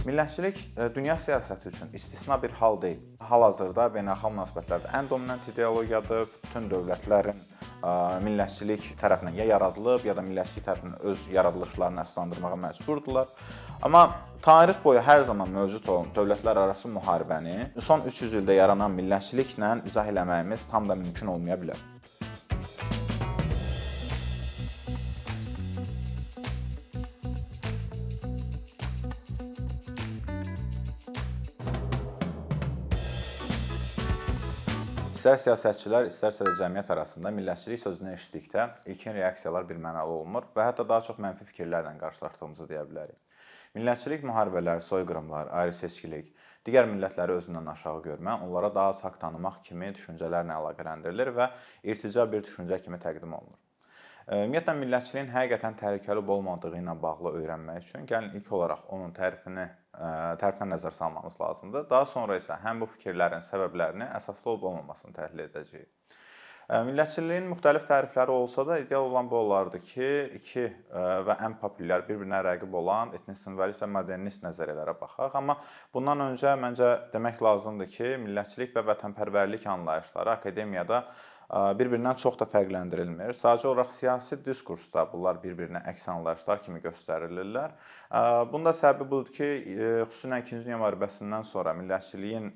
Millətçilik dünya siyasəti üçün istisna bir hal deyil. Hal-hazırda beynəlxalq münasibətlərdə ən dominant ideologiyadır. Bütün dövlətlərin millətçilik tərəfindən ya yaradılıb, ya da millətçilik tərəfindən öz yaradılışlarını əsaslandırmağa məcburdurlar. Amma tarix boyu hər zaman mövcud olan dövlətlərarası müharibəni son 300 ildə yaranan millətçiliklə izah eləməyimiz tam da mümkün olmaya bilər. İstər siyasətçilər, istərsə də cəmiyyət arasında millətçilik sözünü eşitdikdə ilkin reaksiyalar birmənalı olmur və hətta daha çox mənfi fikirlərlə qarşılaşdığımızı deyə bilərik. Millətçilik müharibələr, soyqırımlar, ayrı-seçkilik, digər millətləri özündən aşağı görmə, onlara daha az haqq tanımaq kimi düşüncələrlə əlaqələndirilir və irtica bir düşüncə kimi təqdim olunur. Ümumiyyətlə, millətçiliyin həqiqətən təhlükəli olmadığı ilə bağlı öyrənmək üçün gəlin ilk olaraq onun tərifdən nəzər salmamız lazımdır. Daha sonra isə həm bu fikirlərin səbəblərini, əsaslı olub-olmamasını təhlil edəcəyik. Millətçiliyin müxtəlif tərifləri olsa da, ideal olan bu olardı ki, iki və ən populyar, bir-birinə rəqib olan etnik-simvolist və modernist nəzəriyyələrə baxaq. Amma bundan öncə məncə demək lazımdır ki, millətçilik və vətənpərvərlik anlayışları akademiyada bir-birindən çox da fərqləndirilmir. Sadəcə olaraq siyasi diskursda bunlar bir-birinə əks anlayışlar kimi göstərilirlər. Bunda səbəbi budur ki, xüsusən 2-ci Dünya müharibəsindən sonra millətçiliyin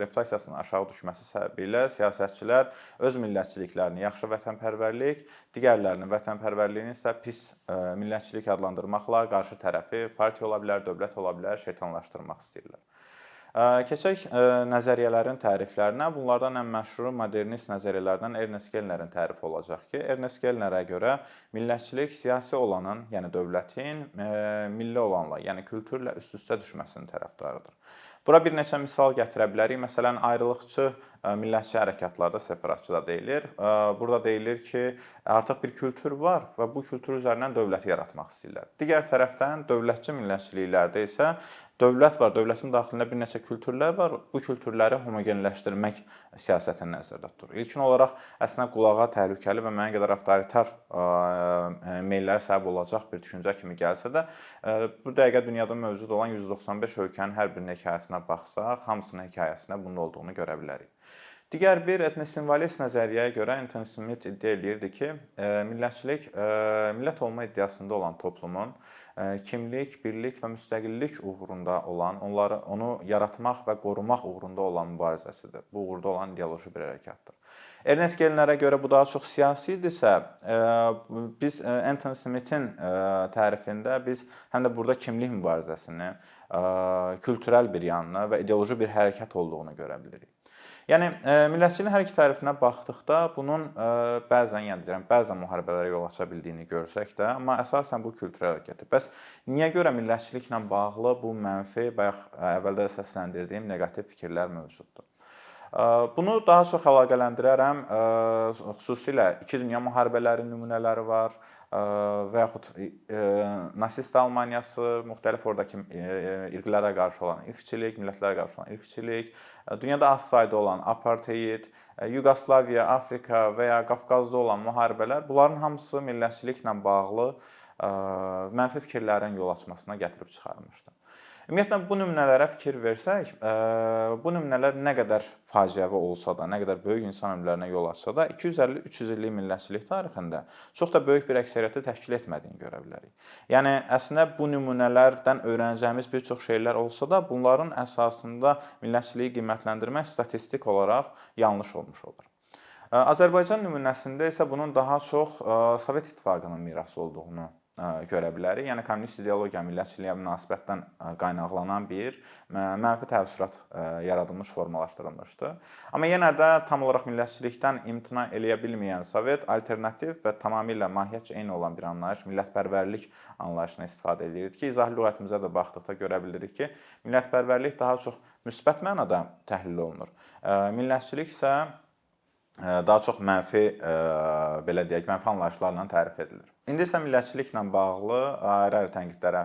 reputasiyasının aşağı düşməsi səbəbilə siyasətçilər öz millətçiliklərini yaxşı vətənpərvərlik, digərlərinin vətənpərvərliyini isə pis millətçilik adlandırmaqla qarşı tərəfi partiya ola bilər, dövlət ola bilər, şeytanlaşdırmaq istəyirlər. Keçək nəzəriyyələrin təriflərinə. Bunlardan ən məşhuru modernist nəzəriyyələrdən Ernest Kellnerin tərifi olacaq ki, Ernest Kellnerə görə millətçilik siyasi olanın, yəni dövlətin milli olanla, yəni kültürlə üst-üstə düşməsinin tərəfdarıdır. Bura bir neçə misal gətirə bilərik. Məsələn, ayrılıqçı millətçi hərəkatlarda separatçı da deyilir. Burada deyilir ki, artıq bir kültür var və bu kültür üzərindən dövləti yaratmaq istəyirlər. Digər tərəfdən dövlətçi millətçiliklərdə isə dövlət var, dövlətin daxilində bir neçə kültürlər var. Bu kültürləri homogenləşdirmək siyasətini nəzərdə tutur. İlkin olaraq əslində qulağa təhlükəli və müəyyən qədər avtoritar meyllərə səbəb olacaq bir düşüncə kimi gəlsə də, bu dəqiqə dünyada mövcud olan 195 ölkənin hər birinin hekayəsinə baxsaq, hamısının hekayəsində bunun olduğunu görə bilərik. Digər bir etnik-simvolist nəzəriyyəyə görə Anthony Smith iddia edirdi ki, millətçilik millət olma iddiasında olan toplumun kimlik, birlik və müstəqillik uğrunda olan, onu yaratmaq və qorumaq uğrunda olan mübarizəsidir. Bu uğurda olan ideoloji bir hərəkatdır. Ernest Kellnerə görə bu daha çox siyasi idisə, biz Anthony Smithin tərifində biz həm də burada kimlik mübarizəsini, kültürel bir yanını və ideoloji bir hərəkat olduğunu görə bilirik. Yəni, millətçiliyin hər iki tərifinə baxdıqda bunun bəzən müharibələrə yol aça bildiyini görsək də, amma əsasən bu kültürel hərəkətdir. Bəs niyə görə millətçiliklə bağlı bu mənfi, bayaq əvvəldə səsləndirdiyim neqativ fikirlər mövcuddur? Bunu daha çox əlaqələndirərəm, xüsusilə 2 dünya müharibələrinin nümunələri var və yaxud nasist Almaniyası, müxtəlif oradakı irqlərə qarşı olan irqçilik, millətlərə qarşı olan irqçilik, dünyada az sayda olan apartheid, Yugoslaviya, Afrika və ya Qafqazda olan müharibələr, bunların hamısı millətçiliklə bağlı mənfi fikirlərin yol açmasına gətirib çıxarmışdır. Ümumiyyətlə, bu nümunələrə fikir versək, bu nümunələr nə qədər faciəvi olsa da, nə qədər böyük insan ömürlərinə yol açsa da, 250-300 illik millətçilik tarixində çox da böyük bir əksəriyyəti təşkil etmədiyini görə bilərik. Yəni, əslində bu nümunələrdən öyrənəcəyimiz bir çox şeylər olsa da, bunların əsasında millətçiliyi qiymətləndirmək statistik olaraq yanlış olmuş olur. Azərbaycan nümunəsində isə bunun daha çox Sovet İttifaqının mirası olduğunu görə bilərik. Yəni, kommunist ideologiya millətçiliyə münasibətdən qaynaqlanan bir mənfi təəssürat yaradılmış, formalaşdırılmışdı. Amma yenə də tam olaraq millətçilikdən imtina eləyə bilməyən Sovet alternativ və tamamilə mahiyyətcə eyni olan bir anlayış, millətpərvərlik anlayışına istifadə edirdi ki, izahlı lüğətimizə də baxdıqda görə bilirik ki, millətpərvərlik daha çox müsbət mənada təhlil olunur. Millətçilik isə daha çox mənfi, belə deyək, mənfi anlayışlarla tərif edilir. İndi isə millətçiliklə bağlı ayrı-ayrı tənqidlərə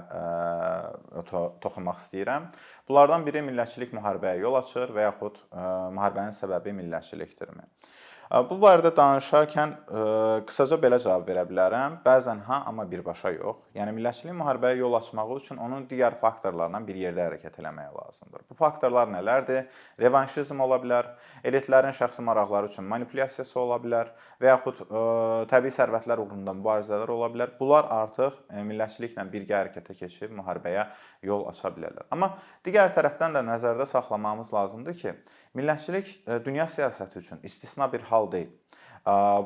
toxunmaq istəyirəm. Bunlardan biri millətçilik müharibəyə yol açır və yaxud müharibənin səbəbi millətçilikdirmi? Bu barədə danışarkən qısaca belə cavab verə bilərəm. Bəzən ha, amma birbaşa yox. Yəni millətçilik müharibəyə yol açmağı üçün onun digər faktorlarla bir yerdə hərəkət etmək lazımdır. Bu faktorlar nələrdir? Revanşizm ola bilər, elitlərin şəxsi maraqları üçün manipulyasiyası ola bilər və yaxud təbii sərvətlər uğrunda mübarizələr ola bilər. Bunlar artıq millətçiliklə birgə hərəkətə keçib müharibəyə yol aça bilərlər. Amma digər tərəfdən də nəzərdə saxlamamız lazımdır ki, millətçilik dünya siyasəti üçün istisna bir hal deyil.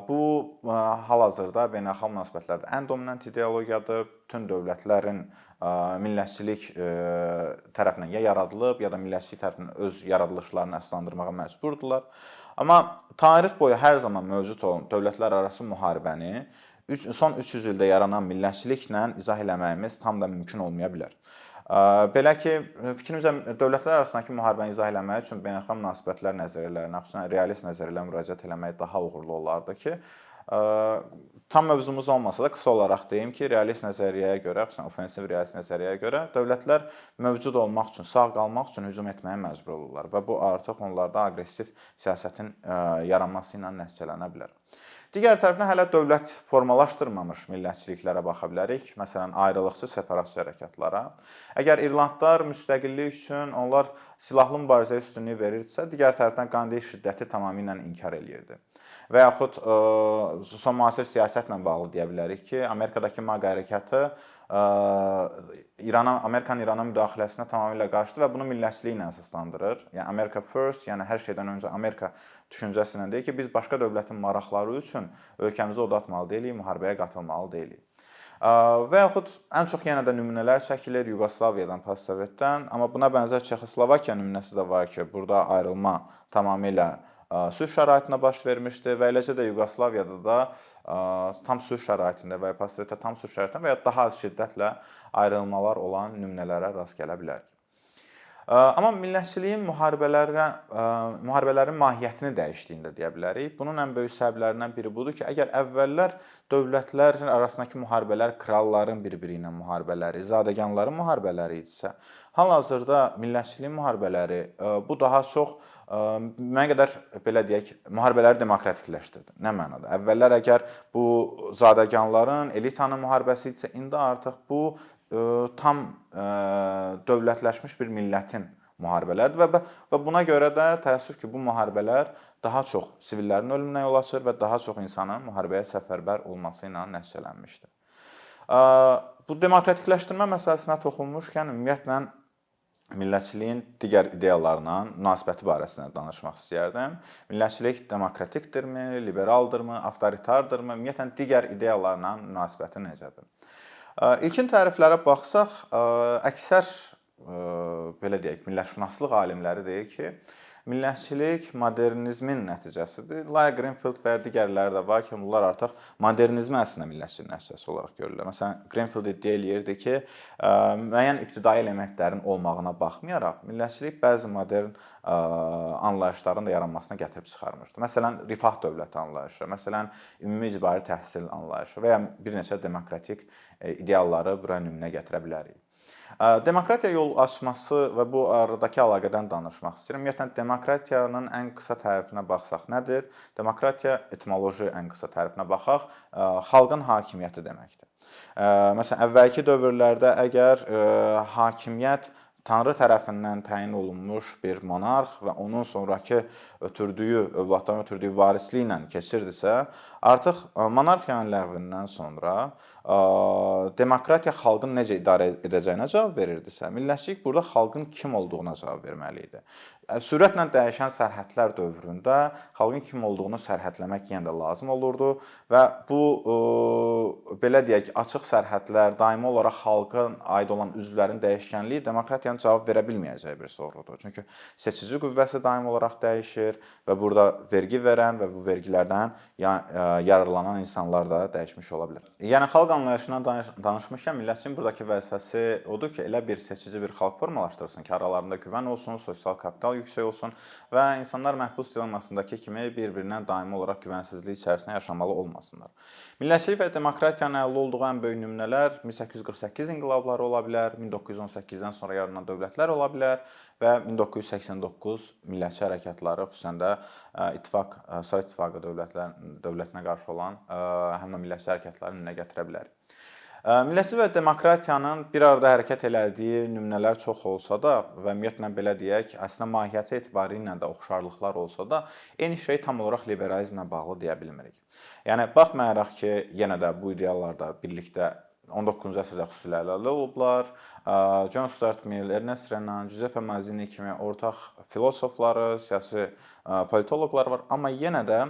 Bu hal-hazırda beynəlxalq münasibətlərdə ən dominant ideologiyadır. Bütün dövlətlərin millətçilik tərəfindən ya yaradılıb, ya da millətçilik tərəfindən öz yaradılışlarını əsaslandırmağa məcburdurlar. Amma tarix boyu hər zaman mövcud olan dövlətlərarası müharibəni son 300 ildə yaranan millətçiliklə izah eləməyimiz tam da mümkün olmaya bilər. Belə ki, fikrimcə dövlətlər arasındakı müharibəni izah eləmək üçün beynəlxalq münasibətlər nəzəriyyələrinə, xüsusən realist nəzəriyyələrə müraciət eləmək daha uğurlu olardı ki, tam mövzumuz olmasa da qısa olaraq deyim ki, realist nəzəriyyəyə görə, xüsusən ofensiv realist nəzəriyyəyə görə dövlətlər mövcud olmaq üçün, sağ qalmaq üçün hücum etməyə məcbur olurlar və bu artıq onlarda aqressiv siyasətin yaranması ilə nəticələnə bilər. Digər tərəfdən hələ dövlət formalaşdırmamış millətçiliklərə baxa bilərik. Məsələn, ayrılıqçı separatçı hərəkatlara. Əgər İrlandlar müstəqillik üçün onlar silahlı mübarizəyə üstünlük verirdisə, digər tərəfdən qandil şiddəti tamamilə inkar eləyirdi. Və yaxud son müasir siyasətlə bağlı deyə bilərik ki, Amerikadakı MAQ hərəkatı Amerikanın İrana müdaxiləsinə tamamilə qarşıdır və bunu millətçiliklə əsaslandırır. Yəni America First, yəni hər şeydən öncə Amerika düşüncəsi ilə deyir ki, biz başqa dövlətin maraqları üçün ölkəmizi od atmalı deyilik, müharibəyə qatılmalı deyilik. Və yaxud ən çox yenə də nümunələr çəkilir Yugoslaviyadan, postsovetdən, amma buna bənzər Çexoslovakiya nümunəsi də var ki, burada ayrılma tamamilə sülh şəraitinə baş vermişdi və eləcə də Yugoslaviyada da tam sülh şəraitində və ya postsovetdə tam sülh şəraitində və ya daha az şiddətlə ayrılmalar olan nümunələrə rast gələ bilərik. Amma millətçiliyin müharibələrin mahiyyətini dəyişdiyini də deyə bilərik. Bunun ən böyük səbəblərindən biri budur ki, əgər əvvəllər dövlətlərin arasındakı müharibələr kralların bir-biri ilə müharibələri, zadəganların müharibələri idisə, hal-hazırda millətçiliyin müharibələri bu daha çox mənə qədər belə deyək, müharibələri demokratikləşdirdi. Nə mənada? Əvvəllər əgər bu zadəganların, elitanın müharibəsi idisə, indi artıq bu tam dövlətləşmiş bir millətin müharibələrdir və buna görə də təəssüf ki, bu müharibələr daha çox sivillərin ölümünə yol açır və daha çox insanın müharibəyə səfərbər olması ilə nəticələnmişdir. Bu demokratikləşdirmə məsələsinə toxunmuşkən ümumiyyətlə millətçiliyin digər ideyalarına, münasibəti barəsində danışmaq istəyərdim. Millətçilik demokratikdirmi, liberaldırmı, avtoritardırmı, ümumiyyətlə digər ideyalarla münasibəti necədir? İlkin təriflərə baxsaq, əksər belə deyək, millətşünaslıq alimləri deyir ki, millətçilik modernizmin nəticəsidir. Laya Greenfield və digərləri də var ki, bunlar artıq modernizmi əslində millətçiliyin nəticəsi olaraq görürlər. Məsələn, Greenfield iddia eləyirdi ki, müəyyən ibtidai elementlərin olmağına baxmayaraq, millətçilik bəzi modern anlayışların da yaranmasına gətirib çıxarmışdı. Məsələn, rifah dövləti anlayışı, məsələn, ümumi icbari təhsil anlayışı və ya bir neçə demokratik idealları bura nümunə gətirə bilərik. Demokratiya yol açması və bu aradakı əlaqədən danışmaq istəyirəm. Ümumiyyətlə, demokratiyanın ən qısa tərifinə baxsaq nədir? Demokratiya etimoloji ən qısa tərifinə baxaq, xalqın hakimiyyəti deməkdir. Məsələn, əvvəlki dövrlərdə əgər hakimiyyət Tanrı tərəfindən təyin olunmuş bir monarx və onun sonraki övladların ötürdüyü varisliklə keçirdisə, artıq monarxiyanın ləğvindən sonra demokratiya xalqın necə idarə edəcəyinə cavab verirdisə, millətçilik burada xalqın kim olduğuna cavab verməli idi. Sürətlə dəyişən sərhədlər dövründə xalqın kim olduğunu sərhədləmək yenə də lazım olurdu və bu, belə deyək, açıq sərhədlər, daimi olaraq xalqın aid olan üzvlərin dəyişkənliyi demokratiyanın cavab verə bilməyəcəyi bir sorğudur. Çünki seçici qüvvəsi daimi olaraq dəyişir və burada vergi verən və bu vergilərdən yararlanan insanlar da dəyişmiş ola bilər. Yəni, xalq anlayışından danışmışkən millətçinin buradakı vəzifəsi odur ki, elə bir seçici bir xalq formalaşdırsın ki, aralarında güvən olsun, sosial kapital yüksək olsun və insanlar məhbus dilemmasındakı kimi bir-birindən daimi olaraq güvənsizlik içərisində yaşamalı olmasınlar. Millətçilik və demokratiyanın demokratiyanın əldə olduğu ən böyük nümunələr 1848 inqilabları ola bilər, 1918-dən sonra yaranan dövlətlər ola bilər və 1989 millətçi hərəkatları, xüsusən də Sovet İttifaqı dövlətinə qarşı olan həmin millətçi hərəkatları nümunə gətirə bilər. Millətçi və demokratiyanın bir arada hərəkət elədiyi nümunələr çox olsa da və ümumiyyətlə belə deyək, əslində mahiyyəti etibarilə də oxşarlıqlar olsa da, eyni şey tam olaraq liberalizmlə bağlı deyə bilmirik. Yəni, baxmayaraq ki, yenə də bu ideallarda birlikdə 19-cu əsrdə xüsusilə əldə olublar. John Stuart Mill, Ernest Renan, Giuseppe Mazzini kimi ortaq filosofları, siyasi politoloqlar var, amma yenə də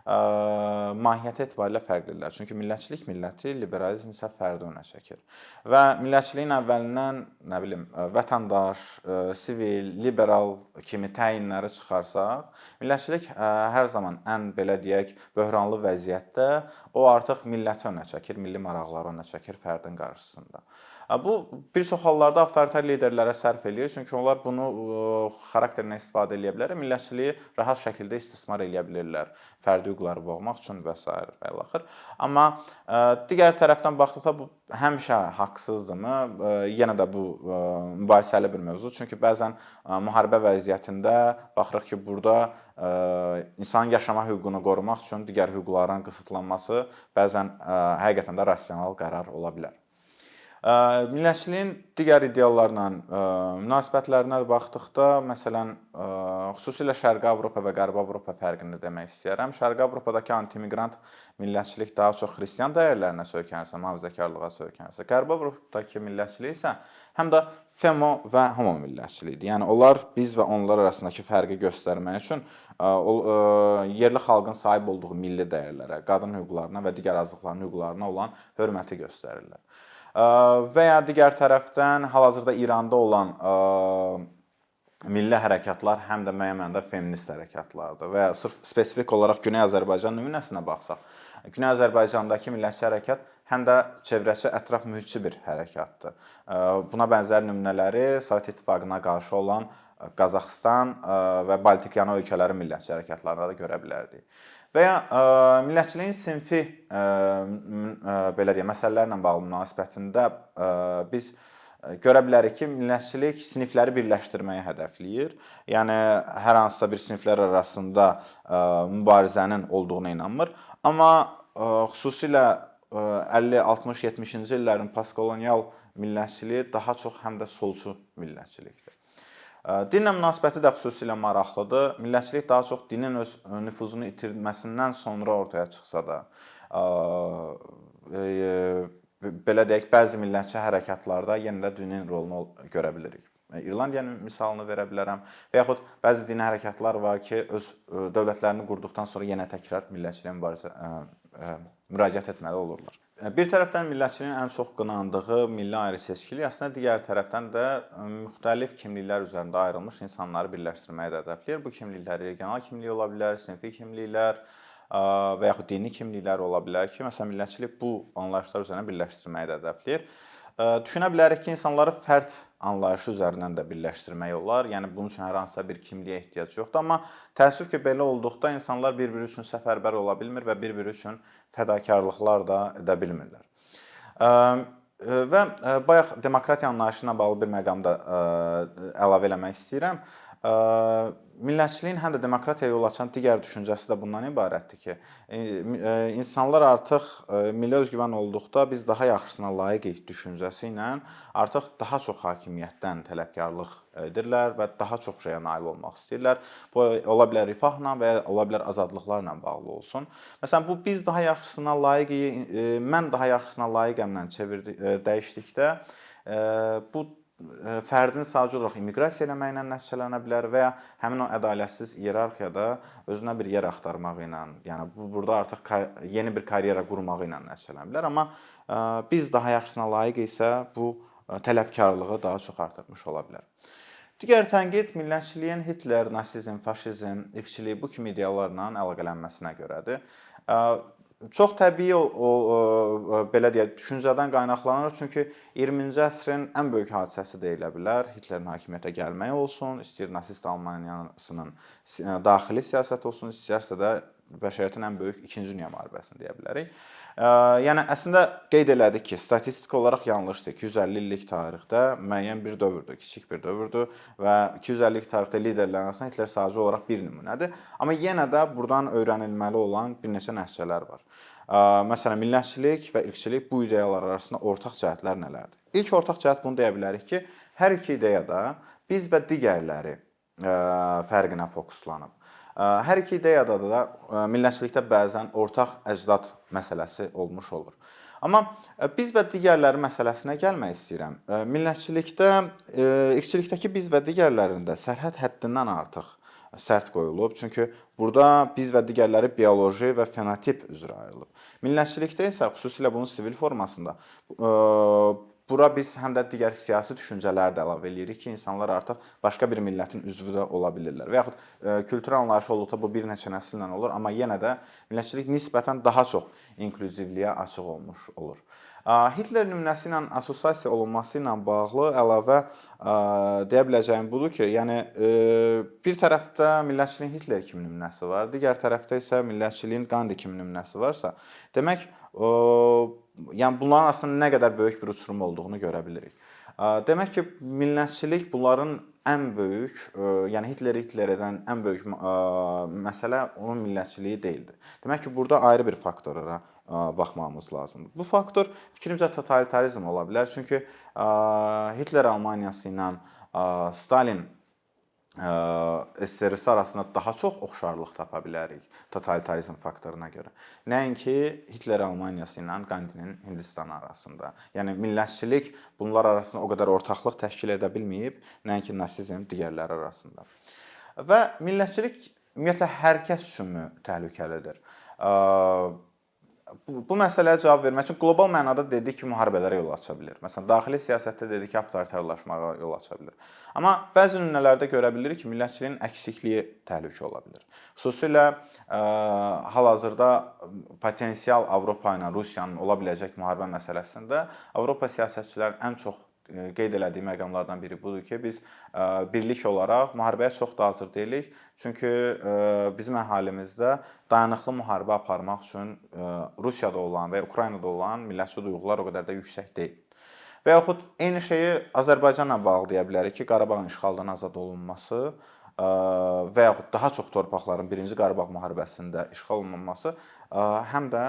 mahiyyəti etibarilə fərqlidirlər. Çünki millətçilik milləti, liberalizm isə fərdi önə çəkir. Və millətçiliyin əvvəlindən, nə bilim, vətəndaş, sivil, liberal kimi təyinləri çıxarsaq, millətçilik hər zaman ən, belə deyək, böhranlı vəziyyətdə o artıq milləti önə çəkir, milli maraqları önə çəkir fərdin qarşısında. Bu, bir çox hallarda avtoritar liderlərə sərf eləyir, çünki onlar bunu xarakterinə istifadə edə bilər, millətçiliyi rahat şəkildə istismar edə bilirlər, fərdi hüquqları boğmaq üçün və s. və ilaxır. Amma digər tərəfdən baxdıqda bu həmişə haqsızdırmı? Yenə də bu mübahisəli bir mövzu, çünki bəzən müharibə vəziyyətində baxırıq ki, burada insanın yaşama hüququnu qorumaq üçün digər hüquqların qısıtlanması bəzən həqiqətən də rasional qərar ola bilər. Millətçiliyin digər ideallarla münasibətlərinə baxdıqda, məsələn, xüsusilə Şərqi Avropa və Qərbi Avropa fərqini demək istəyərəm. Şərqi Avropadakı anti-miqrant millətçilik daha çox xristian dəyərlərinə söykənirsə, mühafizəkarlığa söykənirsə, Qərbi Avropadakı millətçilik isə həm də femo və homo millətçiliyidir. Yəni, onlar biz və onlar arasındakı fərqi göstərmək üçün yerli xalqın sahib olduğu milli dəyərlərə, qadın hüquqlarına və digər azlıqların hüquqlarına olan hörməti göstərirlər. Və ya digər tərəfdən hal-hazırda İranda olan milli hərəkatlar həm də müəyyən mənada feminist hərəkatlardır və ya sırf spesifik olaraq Güney Azərbaycan nümunəsinə baxsaq, Güney Azərbaycandakı millətçi hərəkat həm də çevrəçi, ətraf mühitçi bir hərəkatdır. Buna bənzər nümunələri Sovet İttifaqına qarşı olan Qazaxıstan və Baltikyanı ölkələrin millətçi hərəkatlarında da görə bilərdik. Və ya millətçiliyin sinfi belə deyək, məsələlərlə bağlı münasibətində biz görə bilərik ki, millətçilik sinifləri birləşdirməyi hədəfləyir. Yəni, hər hansısa bir siniflər arasında mübarizənin olduğuna inanmır. Amma xüsusilə 50, 60, 70-ci illərin postkolonial millətçiliyi daha çox həm də solçu millətçilikdir. Dinlə münasibəti də xüsusilə maraqlıdır. Millətçilik daha çox dinin öz nüfuzunu itirməsindən sonra ortaya çıxsa da, belə deyək, bəzi millətçi hərəkatlarda yenə də dinin rolunu görə bilirik. İrlandiyanın misalını verə bilərəm və yaxud bəzi dini hərəkatlar var ki, öz dövlətlərini qurduqdan sonra yenə təkrar millətçiliyə müraciət etməli olurlar. Bir tərəfdən millətçiliyin ən çox qınandığı milli ayrı-seçkilik, əslində digər tərəfdən də müxtəlif kimliklər üzərində ayrılmış insanları birləşdirməyə də hədəfləyir. Bu kimliklər regional kimlik ola bilər, sinfi kimliklər və yaxud dini kimliklər ola bilər ki, məsələn, millətçilik bu anlayışlar üzərində birləşdirməyə də hədəfləyir. Düşünə bilərik ki, insanları fərd anlayışı üzərindən də birləşdirmək olar. Yəni, bunun üçün hər hansısa bir kimliyə ehtiyac yoxdur. Amma təəssüf ki, belə olduqda insanlar bir-biri üçün səfərbər ola bilmir və bir-biri üçün fədakarlıqlar da edə bilmirlər. Və bayaq demokratiya anlayışı ilə bağlı bir məqamda əlavə eləmək istəyirəm. Millətçiliyin həm də demokratiyaya yol açan digər düşüncəsi də bundan ibarətdir ki, insanlar artıq milli özgüvən olduqda biz daha yaxşısına layiqik düşüncəsi ilə artıq daha çox hakimiyyətdən tələbkarlıq edirlər və daha çox şeyə nail olmaq istəyirlər. Bu, ola bilər rifahla və ya ola bilər azadlıqlarla bağlı olsun. Məsələn, bu biz daha yaxşısına layiqik, mən daha yaxşısına layiqəmlə dəyişdikdə bu fərdin sadəcə olaraq immiqrasiya eləməklə nəticələnə bilər və ya həmin o ədalətsiz iyerarxiyada özünə bir yer axtarmağı ilə, yəni burada artıq yeni bir karyera qurmağı ilə nəticələnə bilər. Amma biz daha yaxşısına layiq isə bu tələbkarlığı daha çox artırmış ola bilər. Digər tənqid millətçiliyin Hitler, nasizm, faşizm, irqçilik bu kimi ideallarla əlaqələnməsinə görədir. Çox təbii belə deyək, düşüncədən qaynaqlanır. Çünki 20-ci əsrin ən böyük hadisəsi deyilə bilər. Hitlerin hakimiyyətə gəlməyi olsun, istəyir nasist Almaniyasının daxili siyasət olsun, istəyirsə də bəşəriyyətin ən böyük 2-ci dünya müharibəsini deyə bilərik. Yəni əslində qeyd elədik ki, statistik olaraq yanlışdır. 250 illik tarixdə müəyyən bir dövrdür, kiçik bir dövrdür və 250 illik tarixdə liderlərin arasında Hitler sadəcə olaraq bir nümunədir. Amma yenə də buradan öyrənilməli olan bir neçə nəticələr var. Məsələn, millətçilik və irqçilik bu ideyalar arasında ortaq cəhətlər nələrdir? İlk ortaq cəhət bunu deyə bilərik ki, hər iki ideyada biz və digərləri fərqinə fokuslanıb. Hər iki ideyada da millətçilikdə bəzən ortaq əcdad məsələsi olmuş olur. Amma biz və digərləri məsələsinə gəlmək istəyirəm. Millətçilikdə, irqçilikdəki biz və digərlərində sərhəd həddindən artıq sərt qoyulub. Çünki burada biz və digərləri bioloji və fenotip üzrə ayrılıb. Millətçilikdə isə xüsusilə bunun sivil formasında bura biz həm də digər siyasi düşüncələr də əlavə edirik ki, insanlar artıq başqa bir millətin üzvü də ola bilirlər. Və yaxud kültürel anlayış olduqda bu bir neçə nəsillə olur, amma yenə də millətçilik nisbətən daha çox inklüzivliyə açıq olmuş olur. Hitler nümunəsi ilə assosiasiya olunması ilə bağlı əlavə deyə biləcəyim budur ki, yəni bir tərəfdə millətçiliyin Hitler kimi nümunəsi var, digər tərəfdə isə millətçiliyin Gandhi kimi nümunəsi varsa, demək yəni bunların arasında nə qədər böyük bir uçurum olduğunu görə bilirik. Demək ki, millətçilik bunların ən böyük, yəni Hitler edən ən böyük məsələ onun millətçiliyi deyildi. Demək ki, burada ayrı bir faktora baxmamız lazımdır. Bu faktor fikrimcə totalitarizm ola bilər. Çünki Hitler Almaniyası ilə Stalin SSRİ arasında daha çox oxşarlıq tapa bilərik totalitarizm faktoruna görə. Nəinki Hitler Almaniyası ilə Gandhinin Hindistan arasında. Yəni millətçilik bunlar arasında o qədər ortaqlıq təşkil edə bilməyib, nəinki nasizm digərləri arasında. Və millətçilik ümumiyyətlə hər kəs üçünmü təhlükəlidir? Bu məsələyə cavab vermək üçün qlobal mənada dedik ki, müharibələrə yol aça bilər. Məsələn, daxili siyasətdə dedik ki, avtoritarlaşmağa yol aça bilər. Amma bəzi nümunələrdə görə bilirik ki, millətçiliyin əksikliyi təhlükə ola bilər. Xüsusilə hal-hazırda potensial Avropa ilə Rusiyanın ola biləcək müharibə məsələsində Avropa siyasətçilərin ən çox qeyd elədiyi məqamlardan biri budur ki, biz birlik olaraq müharibəyə çox da hazır deyilik. Çünki bizim əhalimizdə dayanıqlı müharibə aparmaq üçün Rusiyada olan və Ukraynada olan millətçi duyğular o qədər də yüksək deyil. Və yaxud eyni şeyi Azərbaycanla bağlı deyə bilərik ki, Qarabağın işğaldan azad olunması və yaxud daha çox torpaqların 1-ci Qarabağ müharibəsində işğal olunması həm də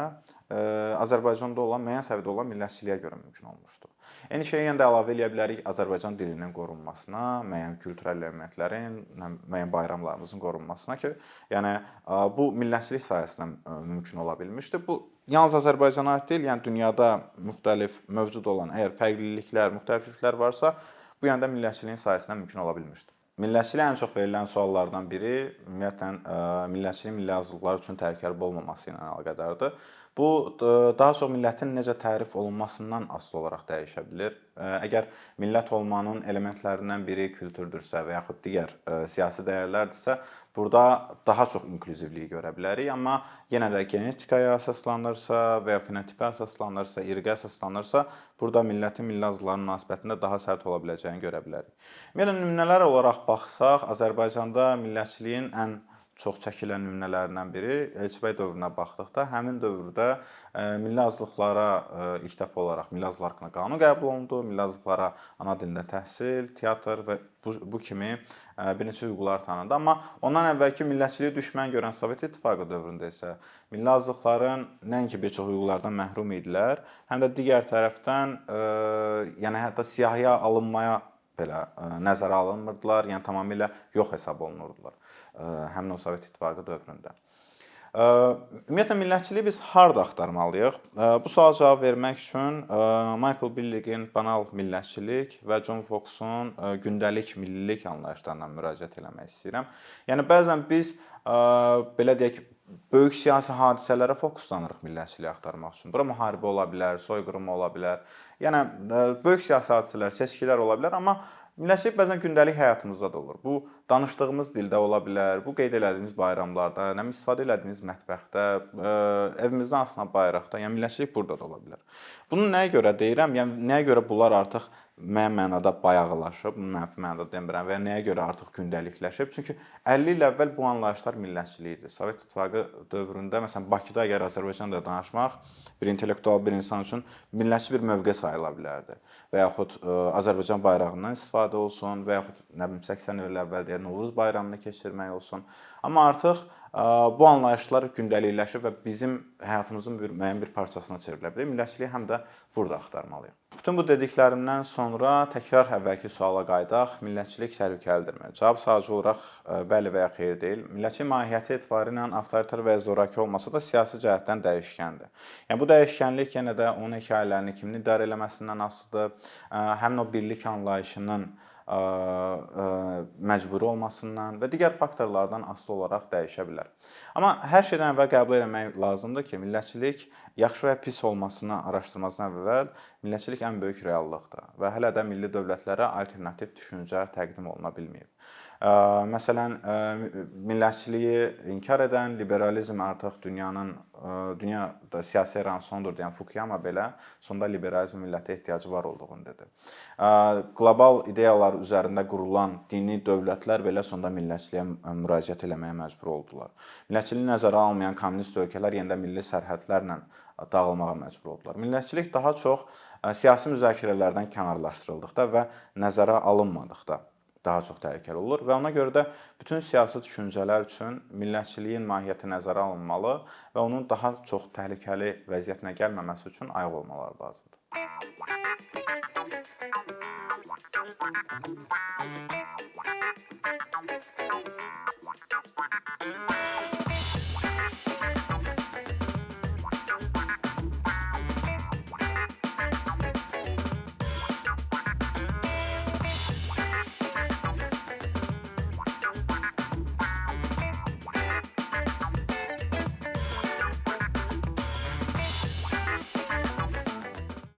Azərbaycanda olan, müəyyən səviyyədə olan millətçiliyə görə mümkün olmuşdur. Eyni şeyi yenə də əlavə eləyə bilərik Azərbaycan dilinin qorunmasına, müəyyən kültürel elementlərin, müəyyən bayramlarımızın qorunmasına ki, yəni bu millətçilik sayəsində mümkün ola bilmişdir. Bu yalnız Azərbaycana aid deyil, yəni dünyada müxtəlif mövcud olan əgər fərqliliklər, müxtəlifliklər varsa, bu yanda millətçiliyin sayəsində mümkün ola bilmişdir. Millətçiliyə ən çox verilən suallardan biri ümumiyyətlə millətçiliyin milli azlıqlar üçün təhlükəli olmaması ilə əlaqədardır. Bu daha çox millətin necə tərif olunmasından asılı olaraq dəyişə bilər. Əgər millət olmanın elementlərindən biri kültürdürsə və yaxud digər siyasi dəyərlərdirsə, burada daha çox inklüzivliyi görə bilərik. Amma yenə də genetikaya əsaslanırsa və ya fenotipə əsaslanırsa, irqə əsaslanırsa, burada millətin milli azlıqların münasibətində daha sərt ola biləcəyini görə bilərik. Ümumiyyətlə, nümunələr olaraq baxsaq, Azərbaycanda millətçiliyin ən çox çəkilən nümunələrindən biri Elçibəy dövrünə baxdıqda, həmin dövrdə milli azlıqlara ilk dəfə olaraq milli azlıqlar haqqında qanun qəbul olundu, milli azlıqlara ana dilində təhsil, teatr və bu kimi bir neçə hüquqlar tanındı. Amma ondan əvvəlki millətçiliyi düşmən görən Sovet İttifaqı dövründə isə milli azlıqların nəinki bir çox hüquqlardan məhrum idilər, həm də digər tərəfdən yəni hətta siyahıya alınmaya belə nəzərə alınmırdılar, yəni tamamilə yox hesab olunurdular həmin o Sovet İttifaqı dövründə. Ümumiyyətlə, millətçiliyi biz harda axtarmalıyıq? Bu suala cavab vermək üçün Michael Billigin Banal millətçilik və John Fox'un gündəlik millilik anlayışlarına müraciət eləmək istəyirəm. Yəni, bəzən biz, belə deyək, böyük siyasi hadisələrə fokuslanırıq millətçiliyi axtarmaq üçün. Bura müharibə ola bilər, soyqırım ola bilər. Yəni, böyük siyasi hadisələr, seçkilər ola bilər, amma millətçilik bəzən gündəlik həyatımızda da olur. Bu, danışdığımız dildə ola bilər, bu qeyd elədiyimiz bayramlarda, istifadə elədiyimiz mətbəxdə, evimizdən asılan bayraqda, yəni millətçilik burada da ola bilər. Bunu nəyə görə deyirəm? Yəni, nəyə görə bunlar artıq müəyyən mənada bayağılaşıb, mənfi mənada demirəm və nəyə görə artıq gündəlikləşib? Çünki 50 il əvvəl bu anlayışlar millətçilik idi. Sovet İttifaqı dövründə məsələn Bakıda əgər Azərbaycanda danışmaq bir intellektual bir insan üçün millətçi bir mövqe sayıla bilərdi. Və yaxud Azərbaycan bayrağından istifadə olsun və yaxud nə bilim 80 il əvvəl deyə Novruz bayramını keçirmək olsun. Amma artıq bu anlayışlar gündəlikləşib və bizim həyatımızın müəyyən bir parçasına çevrilə bilər. Millətçiliyi həm də burada axtarmalıyıq. Bütün bu dediklərimdən sonra təkrar əvvəlki suala qayıdaq. Millətçilik təhlükəlidirmi? Cavab sadəcə olaraq bəli və ya xeyir deyil. Millətçi mahiyyəti etibarilə avtoritar və ya zorakı olmasa da siyasi cəhətdən dəyişkəndir. Yəni bu dəyişkənlik yenə də onun hekayələrini kimin idarə eləməsindən asılıdır. Həmin o birlik anlayışının məcburi olmasından və digər faktorlardan asılı olaraq dəyişə bilər. Amma hər şeydən əvvəl qəbul etmək lazımdır ki, millətçilik yaxşı və pis olmasını araşdırmazdan əvvəl millətçilik ən böyük reallıqdır və hələ də milli dövlətlərə alternativ düşüncə təqdim oluna bilməyib. Məsələn, millətçiliyi inkar edən liberalizm artıq dünyada siyasi eranın sonudur deyən Fukuyama belə sonda liberalizm millətə ehtiyacı var olduğunu dedi. Qlobal ideyalar üzərində qurulan dini dövlətlər belə sonda millətçiliyə müraciət etməyə məcbur oldular. Millətçiliyi nəzərə almayan kommunist ölkələr yenə də milli sərhədlərlə dağılmağa məcbur oldular. Millətçilik daha çox siyasi müzakirələrdən kənarlaşdırıldıqda və nəzərə alınmadıqda daha çox təhlükəli olur və ona görə də bütün siyasi düşüncələr üçün millətçiliyin mahiyyəti nəzərə alınmalı və onun daha çox təhlükəli vəziyyətinə gəlməməsi üçün ayıq olmaları lazımdır.